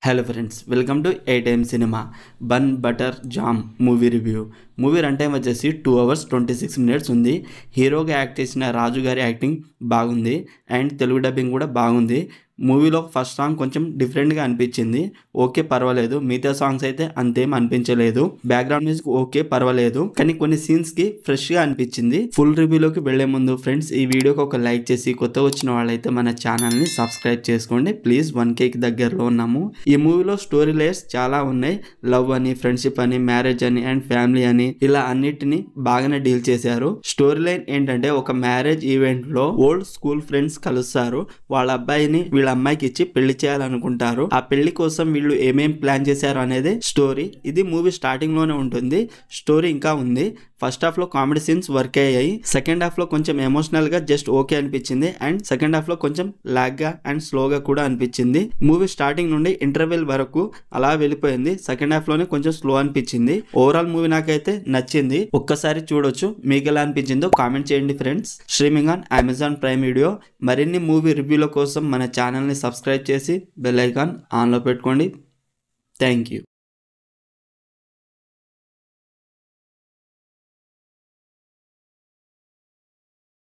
Hello friends, welcome to A time cinema. Bun butter jam movie review. Movie run time వచ్చేసి 2 hours 26 minutes ఉంది. హీరోగా act చేసిన రాజు గారి acting బాగుంది and Telugu dubbing కూడా బాగుంది. మూవీలో ఫస్ట్ సాంగ్ కొంచెం డిఫరెంట్గా అనిపించింది. ఓకే, పర్వాలేదు. మిగతా సాంగ్స్ అయితే అంతేం అనిపించలేదు. బ్యాక్గ్రౌండ్ మ్యూజిక్ ఓకే, పర్వాలేదు. కానీ కొన్ని సీన్స్కి ఫ్రెష్గా అనిపించింది. ఫుల్ రివ్యూలోకి వెళ్లే ముందు ఫ్రెండ్స్, ఈ వీడియోకి ఒక లైక్ చేసి కొత్త వచ్చిన వాళ్ళైతే మన ఛానల్ని సబ్స్క్రైబ్ చేసుకోండి ప్లీజ్. 1Kకి దగ్గరలో ఉన్నాము. ఈ మూవీలో స్టోరీ లేయర్స్ చాలా ఉన్నాయి. లవ్ అని, ఫ్రెండ్షిప్ అని, మ్యారేజ్ అని అండ్ ఫ్యామిలీ అని, ఇలా అన్నిటిని బాగానే డీల్ చేశారు. స్టోరీ లైన్ ఏంటంటే, ఒక మ్యారేజ్ ఈవెంట్ లో ఓల్డ్ స్కూల్ ఫ్రెండ్స్ కలుస్తారు. వాళ్ళ అబ్బాయిని వీళ్ళ అమ్మాయికి ఇచ్చి పెళ్లి చేయాలనుకుంటారు. ఆ పెళ్లి కోసం వీళ్ళు ఏమేం ప్లాన్ చేశారు అనేది స్టోరీ. ఇది మూవీ స్టార్టింగ్ లోనే ఉంటుంది. స్టోరీ ఇంకా ఉంది. ఫస్ట్ హాఫ్ లో కామెడీ సీన్స్ వర్క్ అయ్యాయి. సెకండ్ హాఫ్ లో కొంచెం ఎమోషనల్ గా జస్ట్ ఓకే అనిపించింది అండ్ సెకండ్ హాఫ్ లో కొంచెం లాగ్ గా అండ్ స్లోగా కూడా అనిపించింది. మూవీ స్టార్టింగ్ నుండి ఇంటర్వెల్ వరకు అలా వెళ్ళిపోయింది. సెకండ్ హాఫ్ లోనే కొంచెం స్లో అనిపించింది. ఓవరాల్ మూవీ నాకైతే నచ్చింది. ఒక్కసారి చూడొచ్చు. మీకు ఎలా అనిపించిందో కామెంట్ చేయండి friends. Streaming on Amazon prime video. మరిన్ని మూవీ రివ్యూల కోసం మన ఛానల్ని సబ్స్క్రైబ్ చేసి బెల్ ఐకాన్ ఆన్లో పెట్టుకోండి. Thank you.